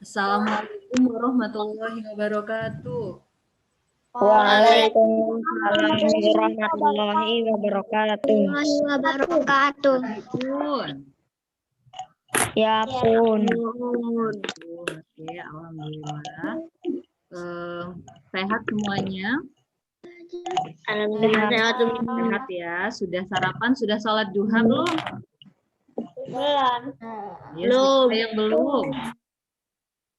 Assalamualaikum warahmatullahi wabarakatuh. Waalaikumsalam warahmatullahi wabarakatuh. Ya pun. Oke, alhamdulillah. Sehat semuanya? Alhamdulillah. Sehat ya. Sudah sarapan? Sudah sholat duha belum? Belum. Belum. Yang belum?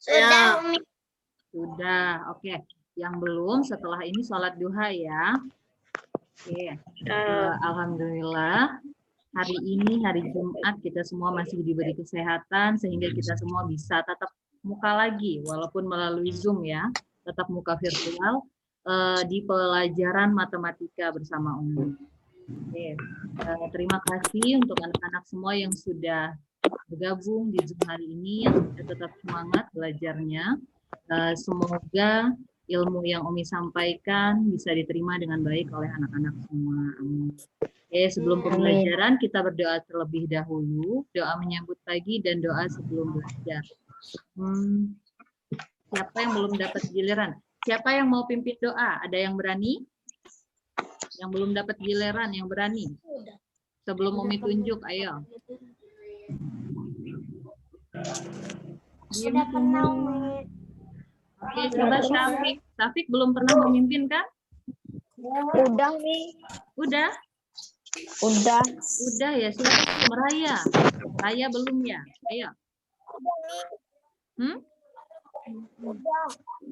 Sudah. Sudah. Oke. Yang belum setelah ini sholat duha ya. Oke. Alhamdulillah. Hari ini, hari Jumat, kita semua masih diberi kesehatan sehingga kita semua bisa tatap muka lagi, walaupun melalui Zoom ya, tatap muka virtual di pelajaran matematika bersama Umi. Oke. Terima kasih untuk anak-anak semua yang sudah bergabung di Zoom hari ini, yang sudah tetap semangat belajarnya. Semoga ilmu yang Umi sampaikan bisa diterima dengan baik oleh anak-anak semua. Amin. Oke, sebelum pembelajaran kita berdoa terlebih dahulu, doa menyambut pagi dan doa sebelum belajar. Siapa yang belum dapat giliran? Siapa yang mau pimpin doa? Ada yang berani? Yang belum dapat giliran, yang berani? Sebelum Umi tunjuk, ayo. Sudah pernah. Oke, coba Syafiq. Syafiq belum pernah memimpin kan? Udah nih. Udah? Udah. Udah ya, silakan Raya. Raya belum ya? Ayo.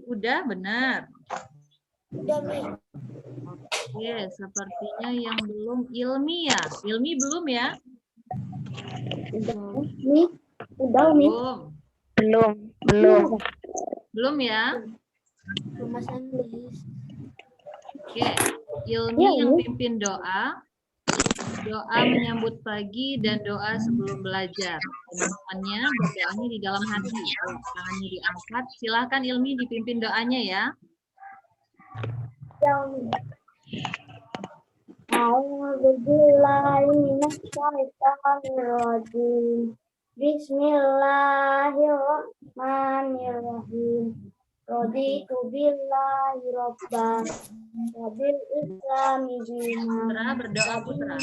Udah, benar. Oke, sepertinya yang belum Ilmi ya. Ilmi belum ya? Belum. Belum ya? Oke, Ilmi yang pimpin doa menyambut pagi dan doa sebelum belajar. Teman-temannya berdoanya di dalam hati. Tangannya diangkat. Silahkan Ilmi dipimpin doanya ya. Bismillahirrahmanirrahim. Raditu billahi robban wabil islami dinan. Berdoa putra.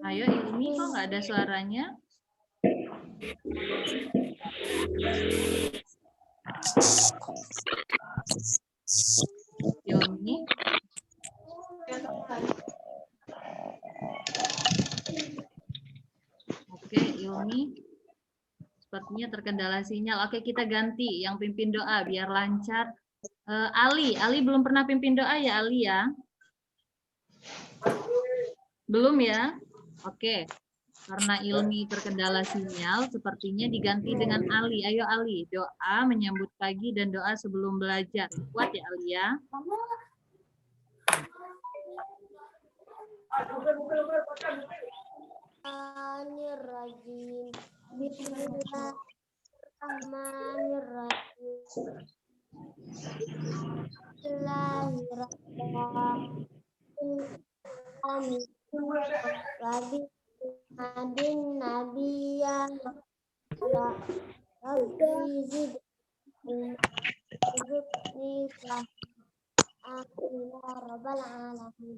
Ayo Ilmi, kok nggak ada suaranya? Ilmi. Oke, Ilmi. Sepertinya terkendala sinyal. Oke, kita ganti yang pimpin doa biar lancar. Ali belum pernah pimpin doa ya Ali ya? Belum ya? Oke. Karena Ilmi terkendala sinyal, sepertinya diganti dengan Ali. Ayo Ali, doa menyambut pagi dan doa sebelum belajar. Kuat ya Ali ya? Bismillahirrahmanirrahim. Bismillahirrahmanirrahim. Adin Nabiya Rabbi zidni rabbal alamin.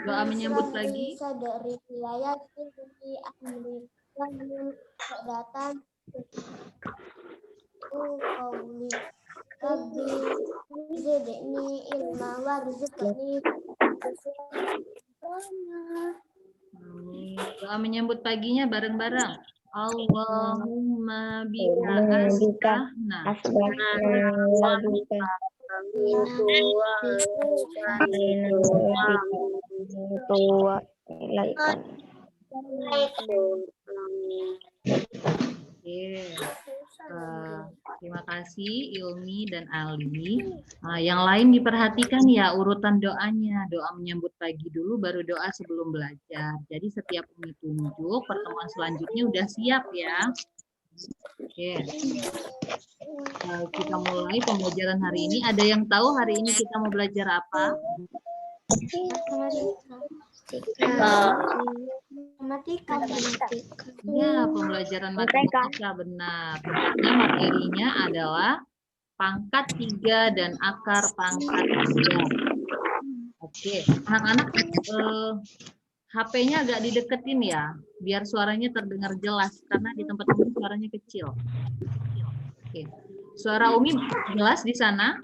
Doa menyambut pagi. Sadri yayassirli amri wahlul 'uqdatam qawli rabbi zidni ilma warzuqni. Doa menyambut paginya bareng-bareng. Allahumma bika asbahna. Terima kasih Ilmi dan Ali. Nah, yang lain diperhatikan ya urutan doanya. Doa menyambut pagi dulu, baru doa sebelum belajar. Jadi setiap Umi tunjuk, pertemuan selanjutnya udah siap ya. Oke. Kita mulai pembelajaran hari ini. Ada yang tahu hari ini kita mau belajar apa? Matematika. Ya, pembelajaran matematika benar. Tentunya materinya adalah pangkat 3 dan akar pangkat 3. Oke, anak-anak HP-nya agak dideketin ya, biar suaranya terdengar jelas, karena di tempat Umi suaranya kecil. Oke. Suara Umi jelas di sana?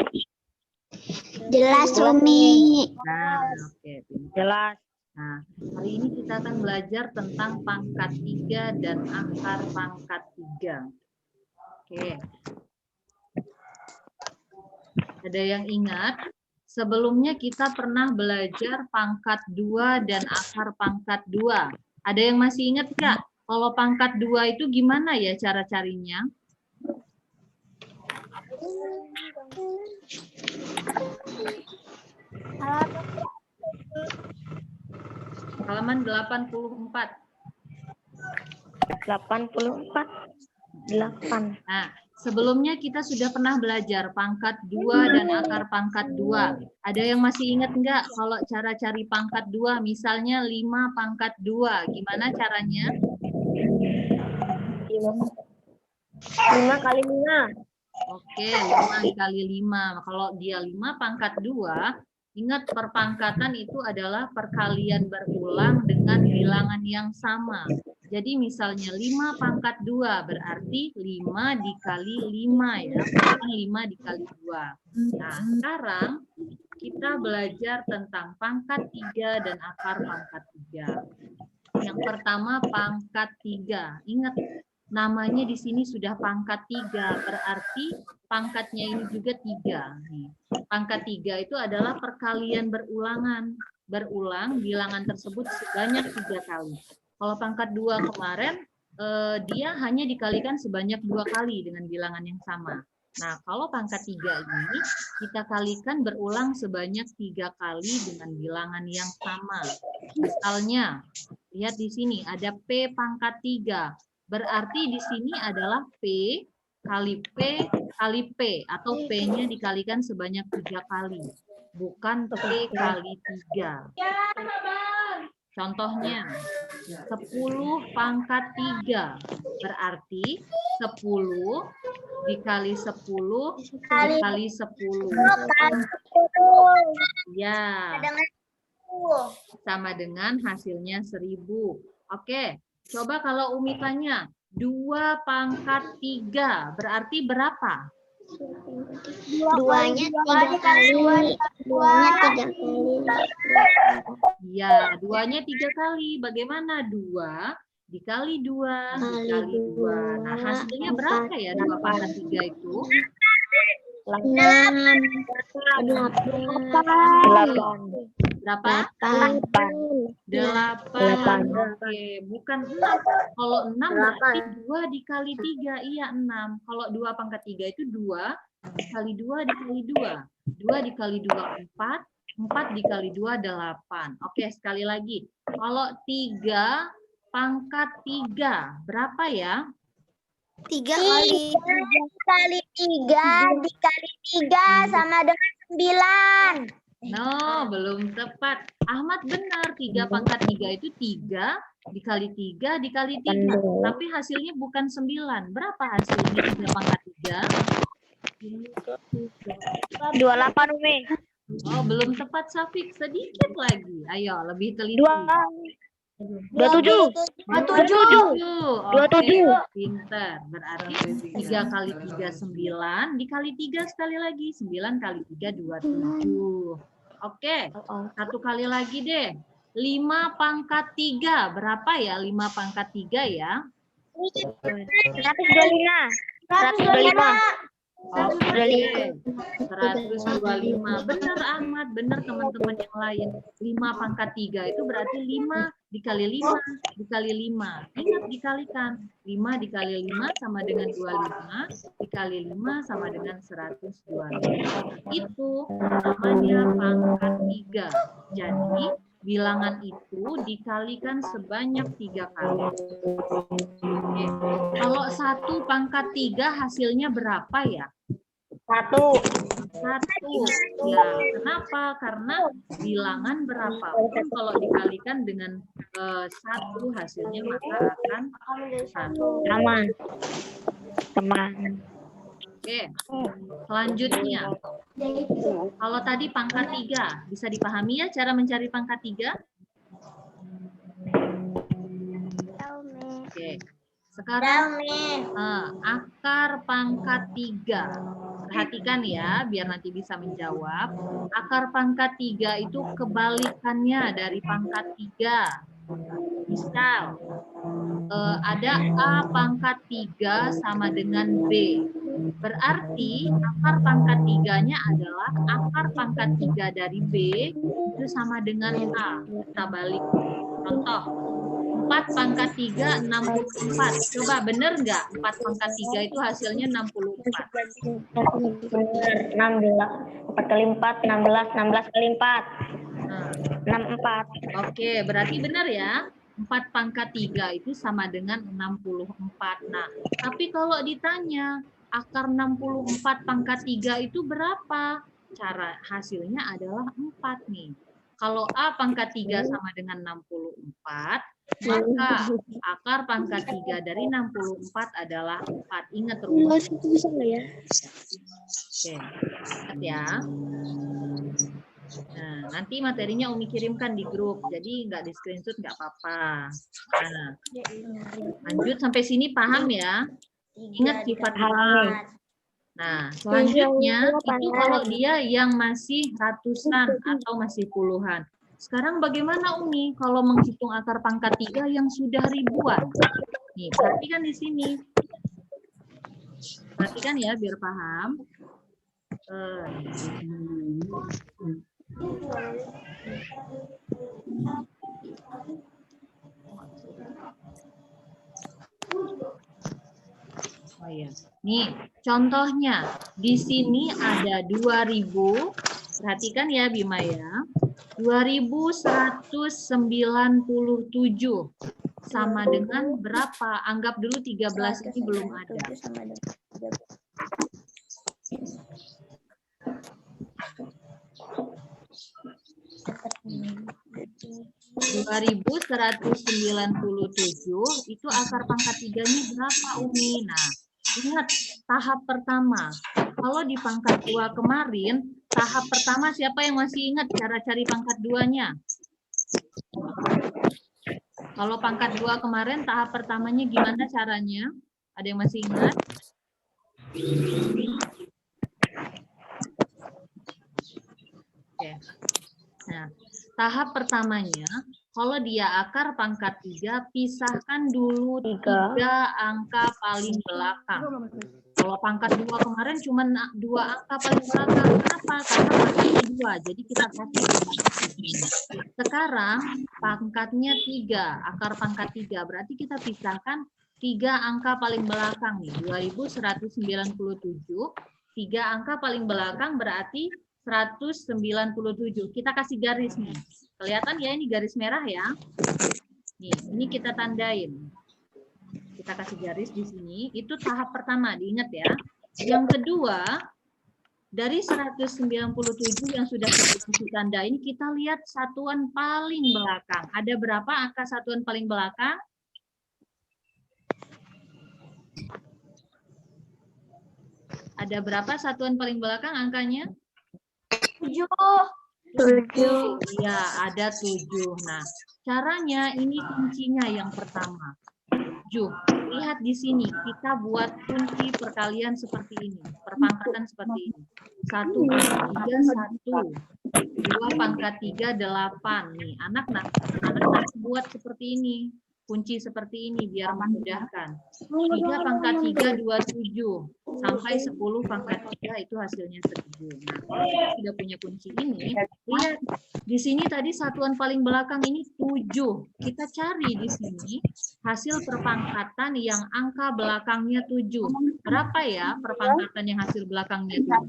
Jelas, Umi. Nah, oke. Jelas. Nah, hari ini kita akan belajar tentang pangkat 3 dan akar pangkat 3. Oke. Ada yang ingat? Sebelumnya kita pernah belajar pangkat 2 dan akar pangkat 2. Ada yang masih ingat nggak? Kalau pangkat 2 itu gimana ya cara carinya? Halaman 84. 8. Nah, sebelumnya kita sudah pernah belajar pangkat 2 dan akar pangkat 2. Ada yang masih ingat nggak kalau cara cari pangkat 2? Misalnya 5 pangkat 2. Gimana caranya? 5 kali 5. Oke, 5 kali 5. Kalau dia 5 pangkat 2, ingat perpangkatan itu adalah perkalian berulang dengan bilangan yang sama. Jadi misalnya 5 pangkat 2 berarti 5 dikali 5 ya, bukan 5 dikali 2. Nah, sekarang kita belajar tentang pangkat 3 dan akar pangkat 3. Yang pertama pangkat 3. Ingat, namanya di sini sudah pangkat 3, berarti pangkatnya ini juga 3. Nih. Pangkat 3 itu adalah perkalian berulangan. Berulang bilangan tersebut sebanyak 3 kali. Kalau pangkat 2 kemarin, dia hanya dikalikan sebanyak 2 kali dengan bilangan yang sama. Nah, kalau pangkat 3 ini, kita kalikan berulang sebanyak 3 kali dengan bilangan yang sama. Misalnya, lihat di sini ada P pangkat 3. Berarti di sini adalah P kali P kali P, atau P-nya dikalikan sebanyak 3 kali. Bukan P kali 3. Contohnya, 10 pangkat 3. Berarti 10 dikali 10 dikali 10. Ya, sama dengan hasilnya 1000. Oke, coba kalau Umi tanya, 2 pangkat 3 berarti berapa? Duanya 3 kali. Ya, 2-nya 3 kali. Bagaimana? 2 dikali 2 dikali 2. Nah, hasilnya berapa ya 2 pangkat 3 itu? 6. Berapa? 8. Oke, bukan 6. Kalau 6 berarti 2 dikali 3. Iya, 6. Kalau 2 pangkat 3 itu 2 dikali 2 dikali 2. 2 dikali 2, 4. 4 dikali 2, 8. Oke, sekali lagi. Kalau 3 pangkat 3, berapa ya? 3 kali 3 dikali 3 sama dengan 9. No, belum tepat. Ahmad benar, 3 pangkat 3 itu 3 dikali 3 dikali 3. Tapi hasilnya bukan 9. Berapa hasilnya 3 pangkat 3? 28, Umi. Oh, belum tepat, Syafiq. Sedikit lagi. Ayo, lebih teliti. 27. 27. Pinter. Berarti 3 kali 3, 9. Dikali 3 sekali lagi. 9 kali 3, 27. Oke. Satu kali lagi deh. 5 pangkat 3. Berapa ya 5 pangkat 3 ya? 125. Oke, 125. Benar Ahmad, benar teman-teman yang lain. 5 pangkat 3 itu berarti 5 dikali 5 dikali 5. Ingat dikalikan. 5 dikali 5 sama dengan 25, dikali 5 sama dengan 125. Itu namanya pangkat 3. Jadi, bilangan itu dikalikan sebanyak 3 kali. Oke. Kalau 1 pangkat 3 hasilnya berapa ya? 1. 1. Ya, kenapa? Karena bilangan berapapun kalau dikalikan dengan 1 hasilnya maka akan 1. Sama. Oke. Selanjutnya, kalau tadi pangkat 3, bisa dipahami ya cara mencari pangkat 3? Oke. Sekarang akar pangkat 3. Perhatikan ya, biar nanti bisa menjawab. Akar pangkat 3 itu kebalikannya dari pangkat 3. Misal, ada A pangkat 3 sama dengan B. Berarti akar pangkat 3-nya adalah akar pangkat 3 dari B itu sama dengan A. Kita balik. Contoh, 4 pangkat 3, 64. Coba bener nggak 4 pangkat 3 itu hasilnya 64? Benar, 16. 4 kali 4, 16. 16 kali 4. 64. Oke, berarti benar ya. 4 pangkat 3 itu sama dengan 64. Nah, tapi kalau ditanya akar 64 pangkat 3 itu berapa? Cara hasilnya adalah 4 nih. Kalau A pangkat 3 sama dengan 64, maka akar pangkat 3 dari 64 adalah 4. Ingat rumus. ya? Oke, ingat ya. Nah, nanti materinya Umi kirimkan di grup, jadi nggak di screenshot nggak apa-apa. Nah, lanjut sampai sini paham ya? Ingat sifat hal. Nah, selanjutnya itu kalau dia yang masih ratusan atau masih puluhan. Sekarang bagaimana Umi kalau menghitung akar pangkat 3 yang sudah ribuan? Nih, perhatikan di sini. Perhatikan ya biar paham. Oh iya. Nih, contohnya di sini ada 2000. Perhatikan ya Bima ya. 2197 sama dengan berapa? Anggap dulu 13 ini belum ada. 2197 itu akar pangkat 3-nya berapa Umi? Nah, ingat tahap pertama. Kalau di pangkat 2 kemarin, tahap pertama siapa yang masih ingat cara cari pangkat 2-nya? Kalau pangkat 2 kemarin, tahap pertamanya gimana caranya? Ada yang masih ingat? Oke. Nah, tahap pertamanya, kalau dia akar pangkat 3, pisahkan dulu 3 angka paling belakang. Kalau pangkat 2 kemarin cuma 2 angka paling belakang. Kenapa? Karena pangkatnya 2, jadi kita kasih. Sekarang pangkatnya 3, akar pangkat 3. Berarti kita pisahkan 3 angka paling belakang nih. 2197, 3 angka paling belakang berarti 197. Kita kasih garis nih. Kelihatan ya ini garis merah ya. Nih, ini kita tandain. Kita kasih garis di sini. Itu tahap pertama, diingat ya. Yang kedua, dari 197 yang sudah kita tandain, kita lihat satuan paling belakang. Ada berapa angka satuan paling belakang? Ada berapa satuan paling belakang angkanya? 7. Ya, ada 7. Nah, caranya ini kuncinya yang pertama. 7. Lihat di sini, kita buat kunci perkalian seperti ini. Perpangkatan seperti ini. 1 pangkat 3, 1. 2 pangkat 3, 8. Nih, anak buat seperti ini. kunci seperti ini biar memudahkan. 3 pangkat 3 27 sampai 10 pangkat 3 itu hasilnya 1000. Nah, kalau kita sudah punya kunci ini, lihat di sini tadi satuan paling belakang ini 7. Kita cari di sini hasil perpangkatan yang angka belakangnya 7. Berapa ya perpangkatan yang hasil belakangnya 7?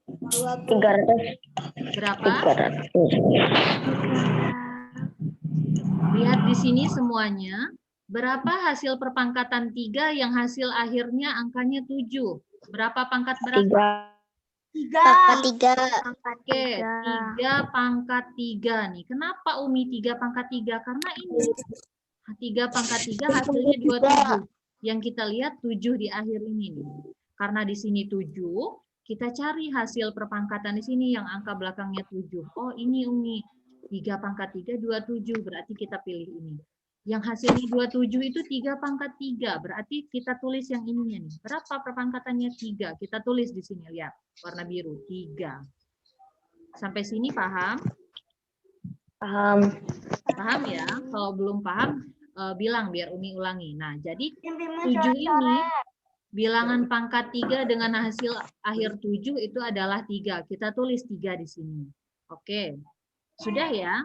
300. Berapa? Lihat di sini semuanya. Berapa hasil perpangkatan 3 yang hasil akhirnya angkanya 7? Berapa pangkat berapa? 3. Oke, 3 pangkat 3 nih. Kenapa Umi 3 pangkat 3? Karena ini 3 pangkat 3 hasilnya 27. Yang kita lihat 7 di akhir ini nih. Karena di sini 7, kita cari hasil perpangkatan di sini yang angka belakangnya 7. Oh, ini Umi. 3 pangkat 3, 27. Berarti kita pilih ini. Yang hasilnya 27 itu 3 pangkat 3. Berarti kita tulis yang ininya nih. Berapa perpangkatannya 3? Kita tulis di sini. Lihat. Warna biru. 3. Sampai sini paham? Paham. Paham ya? Kalau belum paham, bilang biar Umi ulangi. Nah, jadi 7 ini, bilangan pangkat 3 dengan hasil akhir 7 itu adalah 3. Kita tulis 3 di sini. Oke. Sudah ya?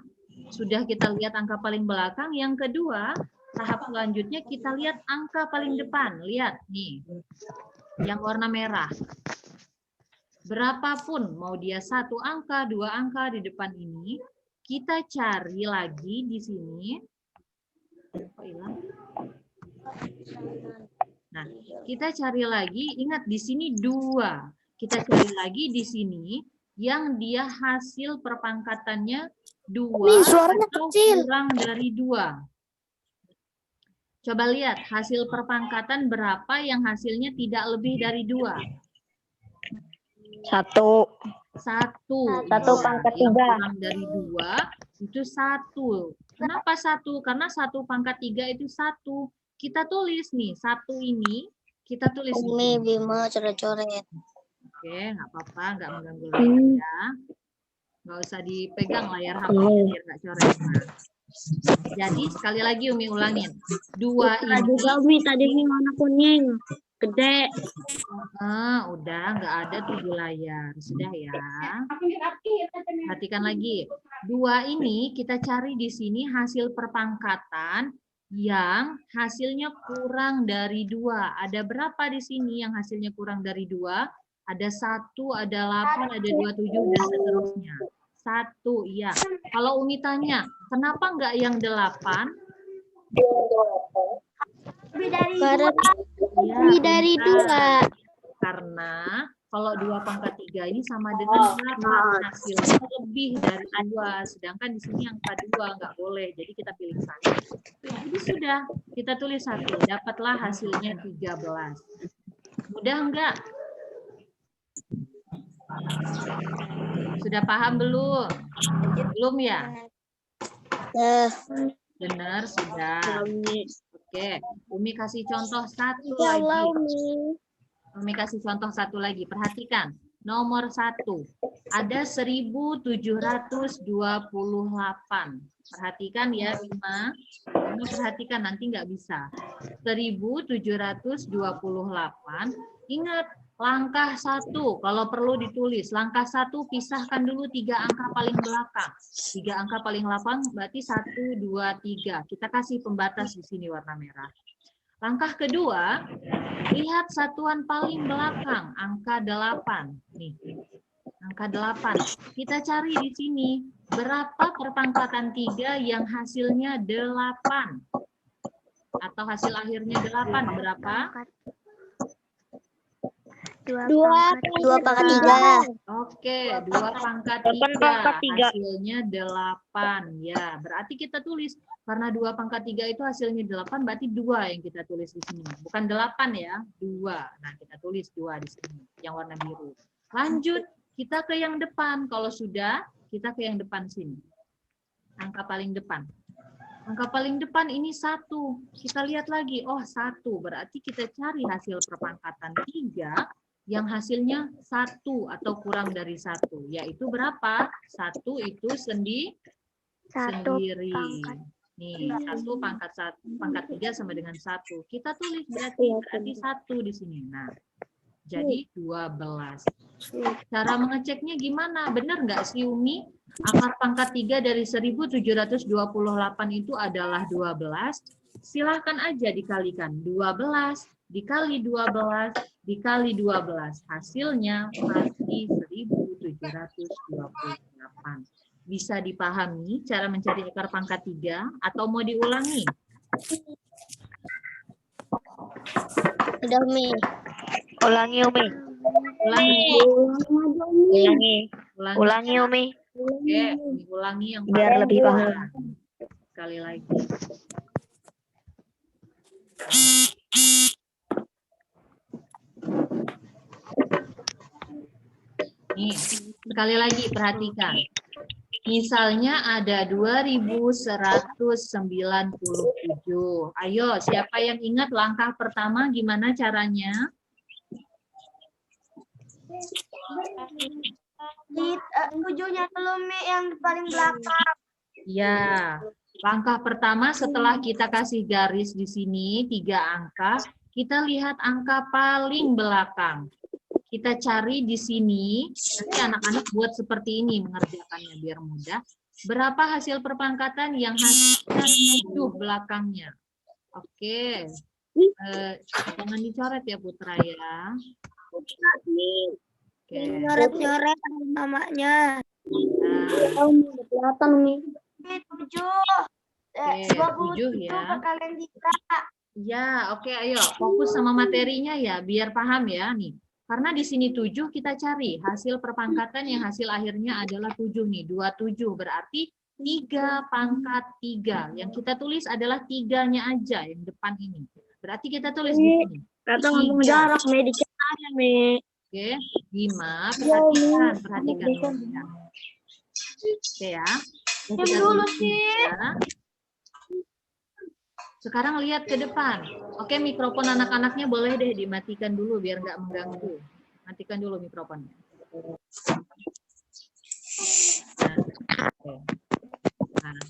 Sudah kita lihat angka paling belakang. Yang kedua, tahap selanjutnya kita lihat angka paling depan. Lihat nih, yang warna merah. Berapapun, mau dia 1 angka, 2 angka di depan ini, kita cari lagi di sini. Nah, kita cari lagi, ingat di sini 2. Kita cari lagi di sini yang dia hasil perpangkatannya 2 atau kurang dari 2. Coba lihat hasil perpangkatan berapa yang hasilnya tidak lebih dari 2. 1. 1 pangkat 3. Yang kurang dari 2 itu 1. Kenapa 1? Karena 1 pangkat 3 itu 1. Kita tulis nih, 1 ini kita tulis. Umi Bima coret-coret. Oke, nggak apa-apa, nggak mengganggu layar ya. Nggak usah dipegang layar HP biar nggak coret. Nah, jadi sekali lagi Umi ulangin. 2 ini. Juga Umi tadi ini warna kuning. Gede. Udah nggak ada tuh di layar. Sudah ya. Perhatikan lagi. 2 ini kita cari di sini hasil perpangkatan yang hasilnya kurang dari 2. Ada berapa di sini yang hasilnya kurang dari 2? Ada 1, ada 8, ada 27, dan seterusnya. 1, iya. Kalau Umi tanya, kenapa enggak yang 8? Lebih dari 2. Karena kalau 2 pangkat 3 ini sama dengan 8 hasilnya lebih dari 2. Sedangkan di sini angka 2 nggak boleh. Jadi kita pilih 1. Jadi sudah, kita tulis 1. Dapatlah hasilnya 13. Mudah enggak? Sudah paham belum? Belum ya? Benar, sudah. Oke, Umi kasih contoh 1 lagi. Umi kasih contoh 1 lagi. Perhatikan. Nomor 1. Ada 1728. Perhatikan ya, Bima. Ini perhatikan, nanti nggak bisa. 1728. Ingat, langkah 1. Kalau perlu ditulis. Langkah 1, pisahkan dulu 3 angka paling belakang. 3 angka paling belakang berarti 1, 2, 3. Kita kasih pembatas di sini warna merah. Langkah kedua, lihat satuan paling belakang, angka 8. Nih, angka 8. Kita cari di sini, berapa perpangkatan 3 yang hasilnya 8? Atau hasil akhirnya 8, berapa? 2 pangkat 3. Oke, 2 pangkat 3. Hasilnya 8. Ya, berarti kita tulis. Karena 2 pangkat 3 itu hasilnya 8, berarti 2 yang kita tulis di sini. Bukan 8 ya, 2. Nah, kita tulis 2 di sini, yang warna biru. Lanjut, kita ke yang depan. Kalau sudah, kita ke yang depan sini. Angka paling depan. Angka paling depan ini 1. Kita lihat lagi, oh 1. Berarti kita cari hasil perpangkatan 3 yang hasilnya 1 atau kurang dari 1. Yaitu berapa? 1 itu sendiri. Nih, 1 pangkat 3 sama dengan 1. Kita tulis berarti 1 di sini. Nah, jadi 12. Cara mengeceknya gimana? Benar nggak sih Umi? Akar pangkat 3 dari 1728 itu adalah 12. Silahkan aja dikalikan. 12 dikali 12 dikali 12. Hasilnya pasti 1728. Bisa dipahami cara mencari akar pangkat 3 atau mau diulangi? Udah, Umi. Ulangi, Umi. Ulangi, Umi. Oke, diulangi yang Biar paling lebih paham. mudah. Sekali lagi. Nih, sekali lagi perhatikan. Misalnya ada 2197. Ayo, siapa yang ingat langkah pertama gimana caranya? Tujuhnya dulu, Mi, yang paling belakang. Ya, langkah pertama setelah kita kasih garis di sini 3 angka, kita lihat angka paling belakang. Kita cari di sini, nanti anak-anak buat seperti ini mengerjakannya biar mudah. Berapa hasil perpangkatan yang hasilnya 7 belakangnya? Oke. Jangan dicoret ya Putra ya. Oke. Nyoret-nyoret namanya. Kelihatan nih. 7. Oke, 7 ya. Kalian jika. Ya, oke, ayo fokus sama materinya ya, biar paham ya nih. Karena di sini 7 kita cari hasil perpangkatan yang hasil akhirnya adalah 7 nih, 27 berarti 3 pangkat 3. Yang kita tulis adalah 3-nya aja yang depan ini. Berarti kita tulis di sini. Kata ngomong jarak, Mi, dikit aja, Mi. Oke, 5, perhatikan. Oke ya. Kita tulis 3. Sekarang lihat ke depan. Oke, mikrofon anak-anaknya boleh deh dimatikan dulu biar nggak mengganggu. Matikan dulu mikrofonnya. Nah,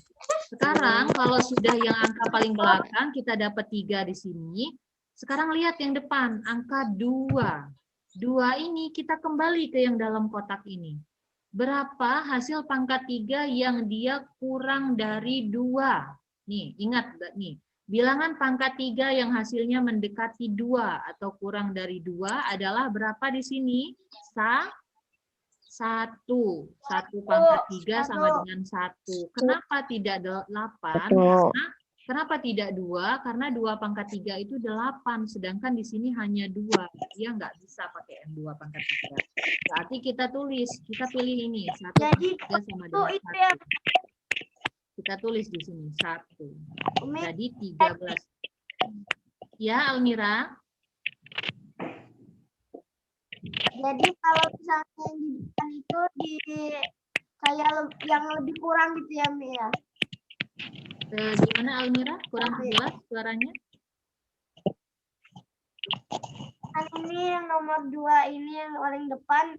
sekarang kalau sudah yang angka paling belakang, kita dapat 3 di sini. Sekarang lihat yang depan, angka 2. 2 ini kita kembali ke yang dalam kotak ini. Berapa hasil pangkat 3 yang dia kurang dari 2? Nih, ingat nih. Bilangan pangkat 3 yang hasilnya mendekati 2 atau kurang dari 2 adalah berapa di sini? 1. 1 pangkat 3 sama dengan 1. Kenapa tidak 8? Kenapa tidak 2? Karena 2 pangkat 3 itu 8. Sedangkan di sini hanya 2. Dia nggak bisa pakai M2 pangkat 3. Berarti kita tulis, kita pilih ini. 1 pangkat 3 sama dengan 1. Kita tulis di sini 1. Jadi 13. Ya, Almira. Jadi kalau misalnya yang di depan itu kayak yang lebih kurang gitu ya, Mi ya. Gimana Almira? Kurang jelas suaranya? Kan ini yang nomor 2 ini yang paling depan.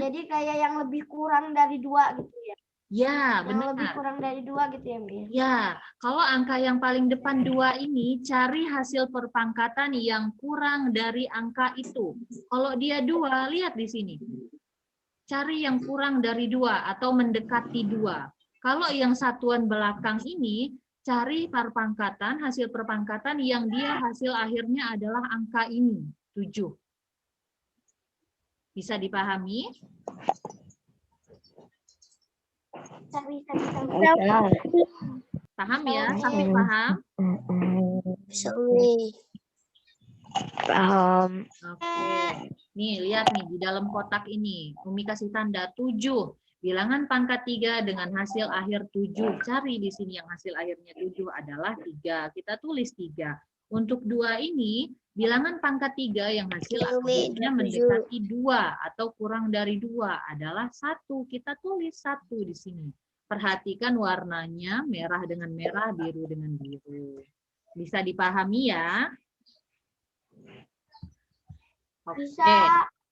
Jadi kayak yang lebih kurang dari 2 gitu ya. Ya, Yang benar. lebih kurang dari 2 gitu ya, Mi. Ya, kalau angka yang paling depan 2 ini, cari hasil perpangkatan yang kurang dari angka itu. Kalau dia 2, lihat di sini. Cari yang kurang dari 2 atau mendekati 2. Kalau yang satuan belakang ini, cari perpangkatan, hasil perpangkatan yang dia hasil akhirnya adalah angka ini, 7. Bisa dipahami? Paham ya? Sampai paham? Paham. Oke. Nih, lihat nih di dalam kotak ini. Umi kasih tanda 7. Bilangan pangkat 3 dengan hasil akhir 7. Cari di sini yang hasil akhirnya 7 adalah 3. Kita tulis 3. Untuk 2 ini, bilangan pangkat 3 yang hasil akhirnya mendekati 2 atau kurang dari 2 adalah 1. Kita tulis 1 di sini. Perhatikan warnanya, merah dengan merah, biru dengan biru. Bisa dipahami ya? Oke,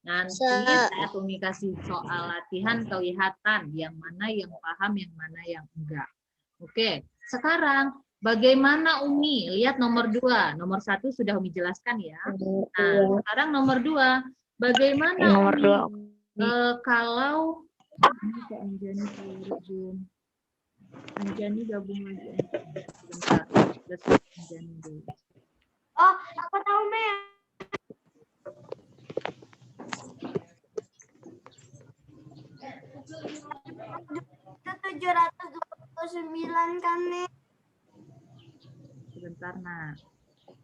nanti saat Umi kasih soal latihan kelihatan yang mana yang paham, yang mana yang enggak. Oke, sekarang Bagaimana Umi? Lihat nomor 2. Nomor 1 sudah Umi jelaskan ya. Nah, sekarang nomor 2. Bagaimana Nomor Umi 2. kalau ini Kak Anjani Zoom. Anjani gabung lagi. Bentar. Anjani dulu. Oh, aku tahu, Me. Itu 729 kan, Me? Sebentar, nah.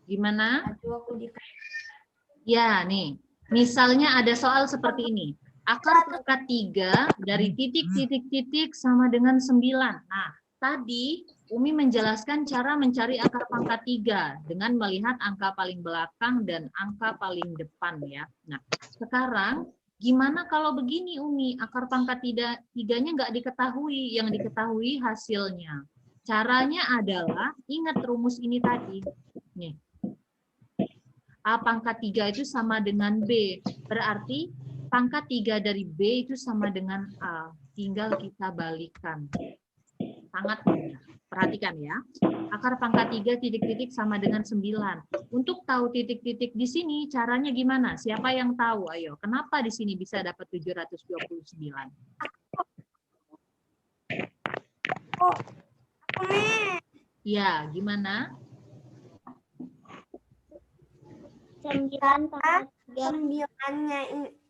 Gimana? Aduh, aku di Ya, nih. Misalnya ada soal seperti ini. Akar pangkat 3 dari titik-titik-titik sama dengan 9. Nah, tadi Umi menjelaskan cara mencari akar pangkat 3 dengan melihat angka paling belakang dan angka paling depan ya. Nah, sekarang gimana kalau begini Umi? Akar pangkat 3-nya nggak diketahui, yang diketahui hasilnya. Caranya adalah ingat rumus ini tadi. Nih. A pangkat 3 itu sama dengan B. Berarti pangkat 3 dari B itu sama dengan A. Tinggal kita balikan. Sangat mudah. Perhatikan ya. Akar pangkat 3 titik-titik sama dengan 9. Untuk tahu titik-titik di sini, caranya gimana? Siapa yang tahu? Ayo, kenapa di sini bisa dapat 729? Oh, Ya, gimana? 9 9-nya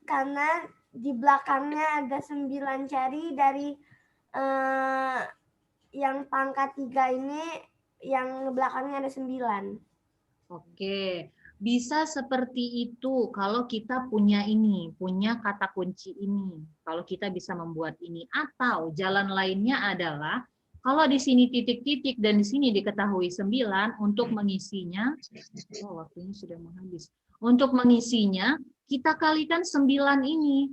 karena di belakangnya ada 9 cari dari yang pangkat 3 ini, yang belakangnya ada 9. Oke, bisa seperti itu kalau kita punya ini, punya kata kunci ini. Kalau kita bisa membuat ini, atau jalan lainnya adalah kalau di sini titik-titik dan di sini diketahui 9, untuk mengisinya, oh waktunya sudah mau habis. Untuk mengisinya, kita kalikan 9 ini,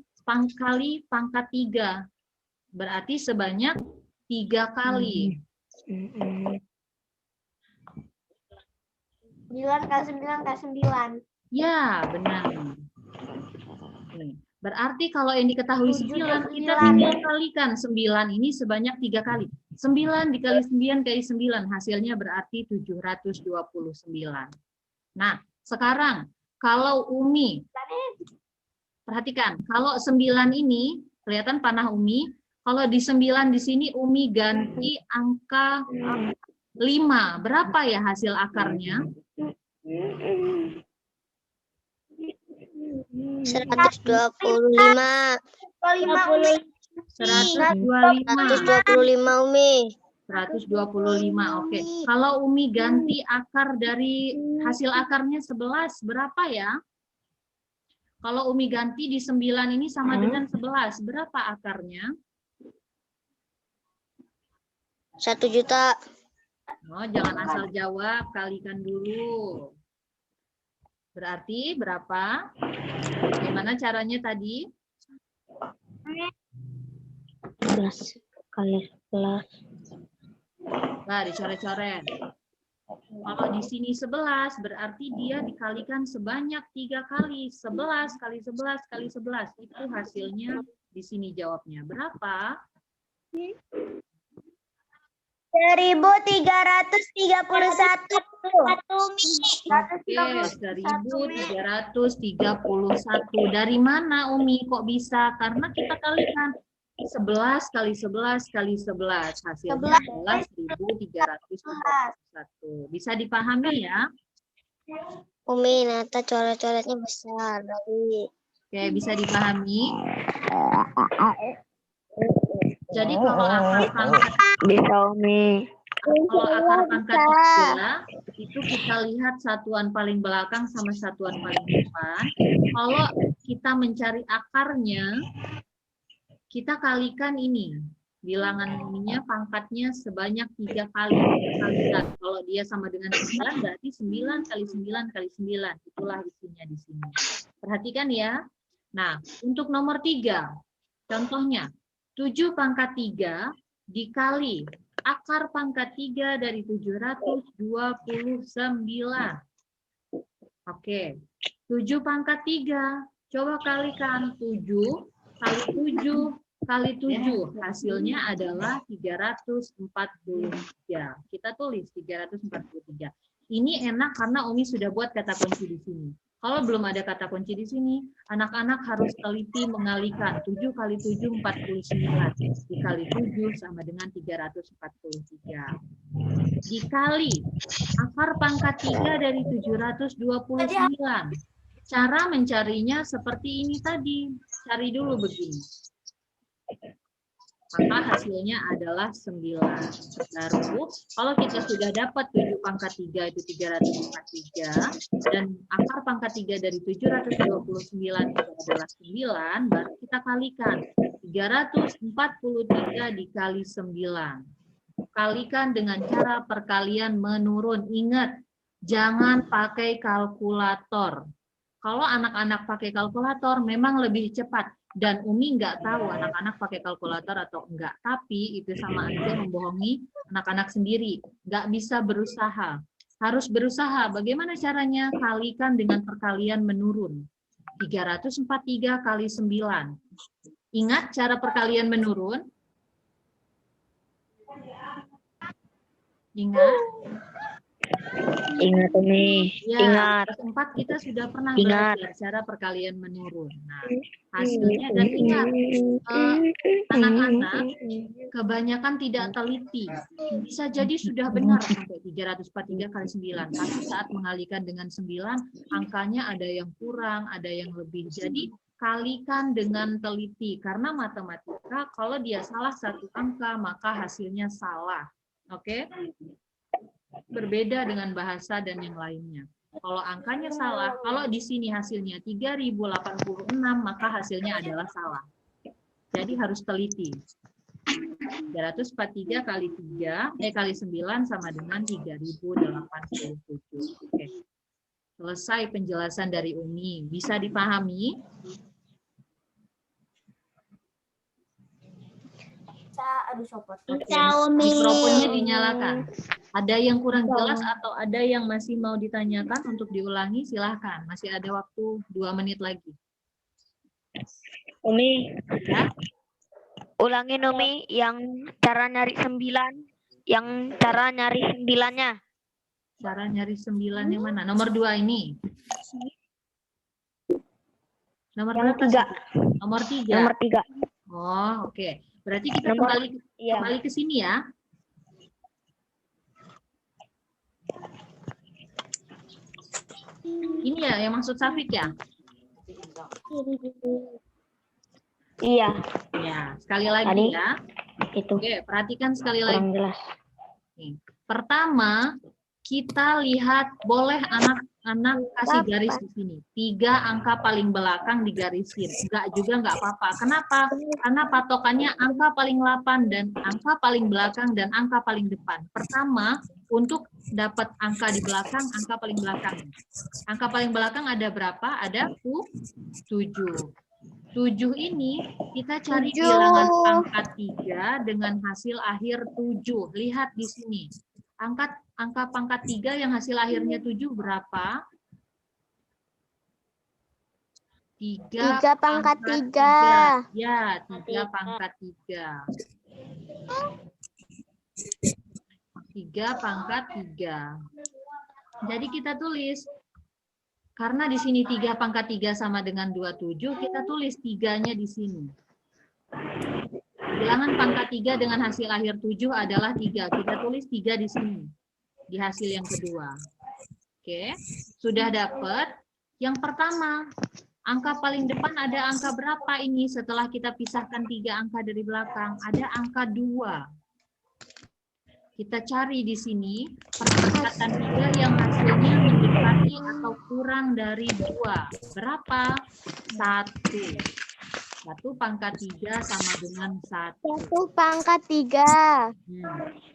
kali pangkat 3. Berarti sebanyak 3 kali. 9 kali 9 kali 9. Ya, benar. Nih, berarti kalau yang diketahui 9, kita 9. tinggal kalikan 9 ini sebanyak 3 kali. 9 dikali 9 kali 9, hasilnya berarti 729. Nah, sekarang kalau Umi, perhatikan, kalau 9 ini, kelihatan panah Umi, kalau di 9 di sini Umi ganti angka 5. Berapa ya hasil akarnya? 125. 125 Umi. 125, oke. Kalau Umi ganti akar dari hasil akarnya 11, berapa ya? Kalau Umi ganti di 9 ini sama dengan 11, berapa akarnya? 1 juta. Oh, jangan asal jawab, kalikan dulu. Berarti berapa? Bagaimana caranya tadi? 11 kali 11. Nah, dicoret-coret. Kalau di sini 11, berarti dia dikalikan sebanyak 3 kali. 11 kali 11 kali 11. Itu hasilnya di sini jawabnya. Berapa? 1.331. Oke, 1.331. Dari mana Umi kok bisa? Karena kita kalikan 11 kali 11 kali 11. Hasilnya adalah 1.341. Bisa dipahami ya? Umi, Nata coret-coretnya besar. Oke, bisa dipahami? Jadi kalau akar pangkat Bisa, Umi. Kalau akar pangkat 3, itu kita lihat satuan paling belakang sama satuan paling depan. Kalau kita mencari akarnya, kita kalikan ini. Bilangan ininya, pangkatnya sebanyak 3 kali. Kalikan. Kalau dia sama dengan 9, berarti 9 kali 9 kali 9. Itulah isinya di sini. Perhatikan ya. Nah, untuk nomor 3, contohnya, 7 pangkat 3 dikali akar pangkat 3 dari 729. Oke, 7 pangkat 3. Coba kalikan 7 kali 7 kali 7, hasilnya adalah 343. Kita tulis 343. Ini enak karena Umi sudah buat kata kunci di sini. Kalau belum ada kata kunci di sini, anak-anak harus teliti mengalihkan. 7 kali 7, 49. Dikali 7 sama dengan 343. Dikali akar pangkat 3 dari 729. Cara mencarinya seperti ini tadi. Cari dulu begini. Maka hasilnya adalah 9. Baru, kalau kita sudah dapat 7 pangkat 3 itu 343, dan akar pangkat 3 dari 729 itu adalah 9, baru kita kalikan. 343 dikali 9. Kalikan dengan cara perkalian menurun. Ingat, jangan pakai kalkulator. Kalau anak-anak pakai kalkulator memang lebih cepat. Dan Umi nggak tahu anak-anak pakai kalkulator atau enggak. Tapi itu sama aja membohongi anak-anak sendiri. Nggak bisa berusaha. Harus berusaha. Bagaimana caranya? Kalikan dengan perkalian menurun. 343 kali 9. Ingat cara perkalian menurun? Ingat? Ingat Umi. Ya, Ingat. kelas 4 kita sudah pernah Ingat. belajar cara perkalian menurun. Nah, hasilnya, dan ingat, anak-anak kebanyakan tidak teliti. Bisa jadi sudah benar sampai 343 kali 9. Tapi saat mengalihkan dengan 9, angkanya ada yang kurang, ada yang lebih. Jadi, kalikan dengan teliti. Karena matematika, kalau dia salah satu angka, maka hasilnya salah. Oke? Berbeda dengan bahasa dan yang lainnya. Kalau angkanya salah, kalau di sini hasilnya 3086, maka hasilnya adalah salah. Jadi harus teliti. 343 kali 9 sama dengan 3087. Oke. Selesai penjelasan dari Umi. Bisa dipahami? Aduh sopot. Oke. Mikrofonnya dinyalakan. Ada yang kurang jelas atau ada yang masih mau ditanyakan untuk diulangi, silahkan. Masih ada waktu 2 menit lagi. Umi, Ya? ulangin Umi yang cara nyari 9. Yang cara nyari 9-nya. Cara nyari 9 yang mana? Nomor 2 ini. Nomor Yang berapa? 3. Nomor 3. Nomor 3. Oh, oke. Berarti kita Nomor- kembali ke sini ya. Ini ya yang maksud Safik ya? Iya, Ya, sekali lagi Tadi. ya. itu Oke, perhatikan sekali lagi. kurang jelas. Nih. Pertama, kita lihat, boleh anak-anak kasih garis di sini. 3 angka paling belakang digarisin. Enggak juga enggak apa-apa. Kenapa? Karena patokannya angka paling 8 dan angka paling belakang dan angka paling depan. Pertama, untuk dapat angka di belakang, angka paling belakang. Angka paling belakang ada berapa? Ada 7. 7 ini kita cari bilangan pangkat 3 dengan hasil akhir 7. Lihat di sini. Angka pangkat 3 yang hasil akhirnya 7 berapa? 3 pangkat 3. Ya, 3 pangkat 3. 3 pangkat 3. Jadi kita tulis, karena di sini 3 pangkat 3 sama dengan 27, kita tulis 3-nya di sini. Bilangan pangkat 3 dengan hasil akhir 7 adalah 3. Kita tulis 3 di sini, di hasil yang kedua. Oke, sudah dapat. Yang pertama, angka paling depan ada angka berapa ini setelah kita pisahkan 3 angka dari belakang? Ada angka 2. Kita cari di sini perangkatan 3 yang hasilnya mendekati atau kurang dari 2. Berapa? 1. 1 pangkat 3 sama dengan 1. 1 pangkat 3.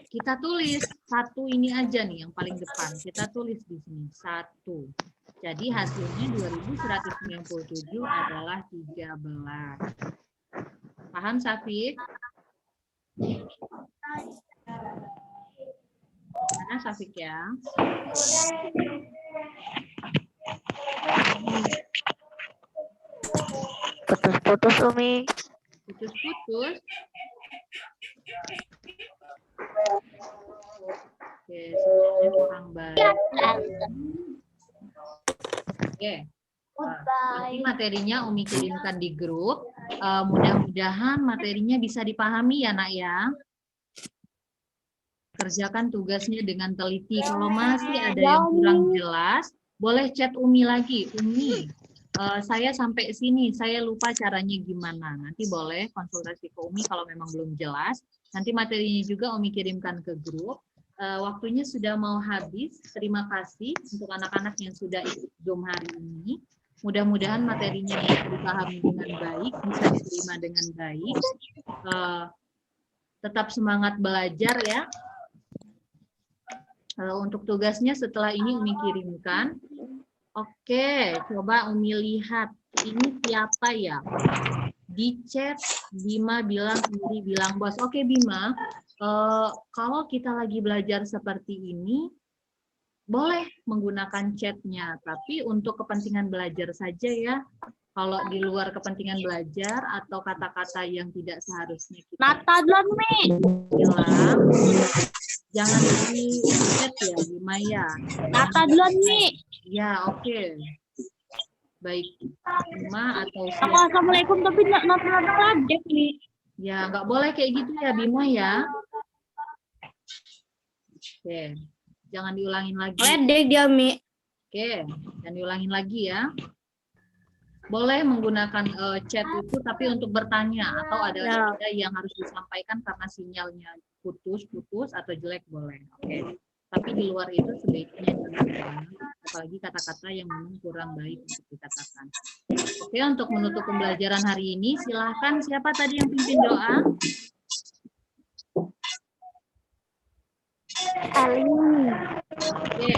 Kita tulis 1 ini aja nih yang paling depan. Kita tulis di sini 1. Jadi hasilnya 2197 adalah 13. Paham, Safik? Mana Safik ya? Putus-putus Umi. Putus-putus. Oke, semuanya kurang baik. Oke. Nanti materinya Umi kirimkan di grup. Mudah-mudahan materinya bisa dipahami ya, Nak ya. Kerjakan tugasnya dengan teliti. Kalau masih ada yang kurang jelas, boleh chat Umi lagi. Umi, saya sampai sini, saya lupa caranya gimana. Nanti boleh konsultasi ke Umi kalau memang belum jelas. Nanti materinya juga Umi kirimkan ke grup. Waktunya sudah mau habis. Terima kasih untuk anak-anak yang sudah ikut Zoom hari ini. Mudah-mudahan materinya bisa dipahami dengan baik, bisa diterima dengan baik. Tetap semangat belajar ya. Untuk tugasnya setelah ini Umi kirimkan. Oke, coba Umi lihat. Ini siapa ya? Di chat, Bima bilang Iri bilang bos. Oke Bima, kalau kita lagi belajar seperti ini, boleh menggunakan chatnya. Tapi untuk kepentingan belajar saja ya. Kalau di luar kepentingan belajar atau kata-kata yang tidak seharusnya kita bilang, jangan di chat ya, Bima ya. Nata duluan nih. Ya, oke. Baik, Bima atau siapa? Assalamualaikum tapi nggak nata nih. Ya, nggak boleh kayak gitu ya, Bima ya. Oke, jangan diulangin lagi. Ledek dia, Mi. Oke, jangan diulangin lagi ya. Boleh menggunakan chat itu, tapi untuk bertanya atau ada yang harus disampaikan karena sinyalnya putus atau jelek boleh. Oke. Tapi di luar itu sebaiknya jangan, apalagi kata-kata yang memang kurang baik untuk dikatakan. Oke, untuk menutup pembelajaran hari ini, silahkan siapa tadi yang pimpin doa? Ali. Oke.